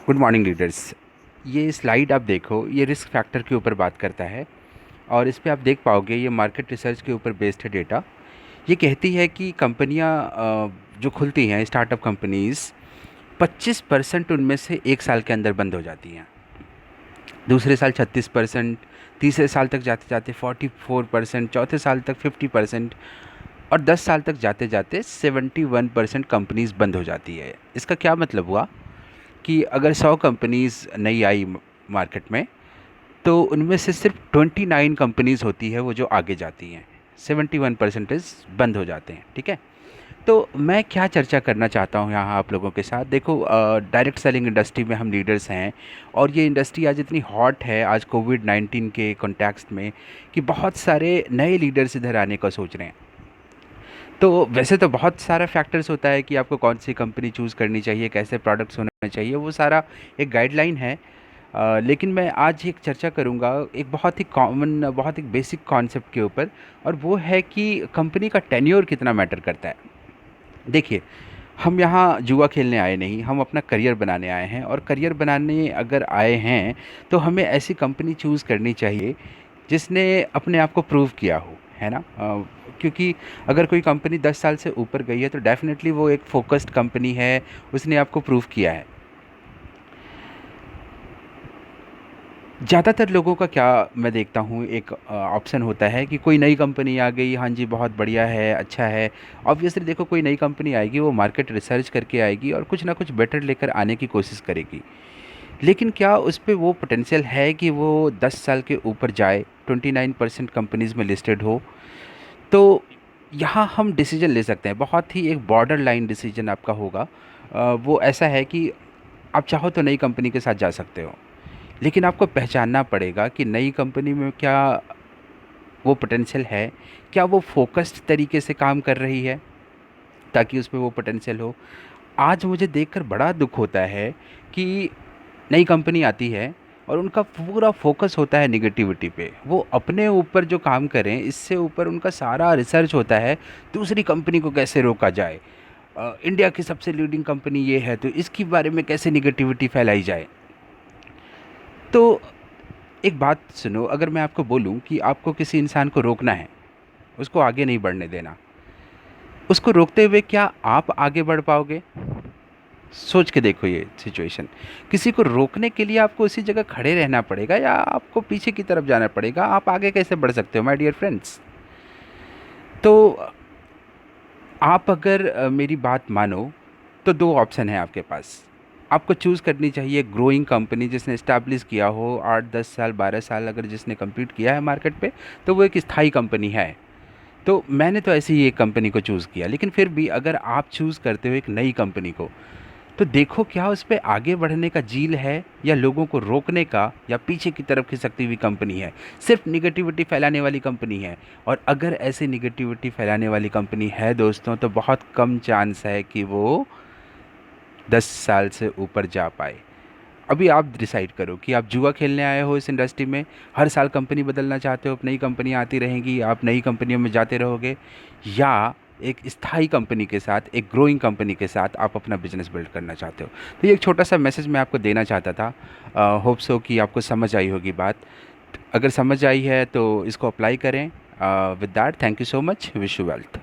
Good morning leaders. ये slide आप देखो, ये रिस्क फैक्टर के ऊपर बात करता है और इस पे आप देख पाओगे ये मार्केट रिसर्च के ऊपर बेस्ड है डेटा। ये कहती है कि कंपनियां जो खुलती हैं स्टार्टअप कंपनीज़, 25% उनमें से एक साल के अंदर बंद हो जाती हैं, दूसरे साल 36%, तीसरे साल तक जाते जाते 44%, चौथे साल तक 50% और 10 साल तक जाते जाते 71% कंपनीज़ बंद हो जाती है। इसका क्या मतलब हुआ कि अगर 100 कंपनीज़ नई आई मार्केट में, तो उनमें से सिर्फ 29 कंपनीज़ होती है वो जो आगे जाती हैं, 71% बंद हो जाते हैं। ठीक है, तो मैं क्या चर्चा करना चाहता हूँ यहाँ आप लोगों के साथ। देखो, डायरेक्ट सेलिंग इंडस्ट्री में हम लीडर्स हैं और ये इंडस्ट्री आज इतनी हॉट है आज कोविड-19 के कॉन्टेक्स्ट में कि बहुत सारे नए लीडर्स इधर आने का सोच रहे हैं। तो वैसे तो बहुत सारा फैक्टर्स होता है कि आपको कौन सी कंपनी चूज़ करनी चाहिए, कैसे प्रोडक्ट्स होने चाहिए, वो सारा एक गाइडलाइन है। लेकिन मैं आज एक चर्चा करूँगा एक बहुत ही कॉमन, बहुत ही बेसिक कॉन्सेप्ट के ऊपर, और वो है कि कंपनी का टेन्योर कितना मैटर करता है। देखिए, हम यहाँ जुआ खेलने आए नहीं, हम अपना करियर बनाने आए हैं, और करियर बनाने अगर आए हैं तो हमें ऐसी कंपनी चूज़ करनी चाहिए जिसने अपने आप को प्रूव किया हो, है ना। क्योंकि अगर कोई कंपनी 10 साल से ऊपर गई है तो डेफ़िनेटली वो एक फ़ोकस्ड कंपनी है, उसने आपको प्रूव किया है। ज़्यादातर लोगों का क्या मैं देखता हूँ, एक ऑप्शन होता है कि कोई नई कंपनी आ गई, हाँ जी बहुत बढ़िया है, अच्छा है। ऑब्वियसली देखो, कोई नई कंपनी आएगी वो मार्केट रिसर्च करके आएगी और कुछ ना कुछ बेटर लेकर आने की कोशिश करेगी। लेकिन क्या उस पे वो पोटेंशियल है कि वो 10 साल के ऊपर जाए, 29% कंपनीज़ में लिस्टेड हो? तो यहाँ हम डिसीजन ले सकते हैं, बहुत ही एक बॉर्डर लाइन डिसीजन आपका होगा। वो ऐसा है कि आप चाहो तो नई कंपनी के साथ जा सकते हो, लेकिन आपको पहचानना पड़ेगा कि नई कंपनी में क्या वो पोटेंशियल है, क्या वो फ़ोकस्ड तरीके से काम कर रही है ताकि उसमें वो पोटेंशियल हो। आज मुझे देखकर बड़ा दुःख होता है कि नई कंपनी आती है और उनका पूरा फ़ोकस होता है नेगेटिविटी पे। वो अपने ऊपर जो काम करें, इससे ऊपर उनका सारा रिसर्च होता है दूसरी कंपनी को कैसे रोका जाए। इंडिया की सबसे लीडिंग कंपनी ये है तो इसके बारे में कैसे नेगेटिविटी फैलाई जाए। तो एक बात सुनो, अगर मैं आपको बोलूँ कि आपको किसी इंसान को रोकना है, उसको आगे नहीं बढ़ने देना, उसको रोकते हुए क्या आप आगे बढ़ पाओगे? सोच के देखो ये सिचुएशन। किसी को रोकने के लिए आपको उसी जगह खड़े रहना पड़ेगा या आपको पीछे की तरफ जाना पड़ेगा? आप आगे कैसे बढ़ सकते हो माय डियर फ्रेंड्स? तो आप अगर मेरी बात मानो तो दो ऑप्शन है आपके पास। आपको चूज़ करनी चाहिए ग्रोइंग कंपनी जिसने इस्टेब्लिश किया हो 8-10 साल 12 साल, अगर जिसने कंप्लीट किया है मार्केट पे, तो वो एक स्थायी कंपनी है। तो मैंने तो ऐसे ही एक कंपनी को चूज़ किया, लेकिन फिर भी अगर आप चूज़ करते हो एक नई कंपनी को, तो देखो क्या उस पे आगे बढ़ने का जील है या लोगों को रोकने का या पीछे की तरफ खिसकती हुई कंपनी है, सिर्फ निगेटिविटी फैलाने वाली कंपनी है। और अगर ऐसी निगेटिविटी फैलाने वाली कंपनी है दोस्तों, तो बहुत कम चांस है कि वो 10 साल से ऊपर जा पाए। अभी आप डिसाइड करो कि आप जुआ खेलने आए हो इस इंडस्ट्री में, हर साल कंपनी बदलना चाहते हो, नई कंपनियाँ आती रहेंगी, आप नई कंपनियों में जाते रहोगे, या एक स्थायी कंपनी के साथ, एक ग्रोइंग कंपनी के साथ आप अपना बिजनेस बिल्ड करना चाहते हो। तो ये एक छोटा सा मैसेज मैं आपको देना चाहता था। होप सो कि आपको समझ आई होगी बात। अगर समझ आई है तो इसको अप्लाई करें। With that, thank you so much, wish you wealth.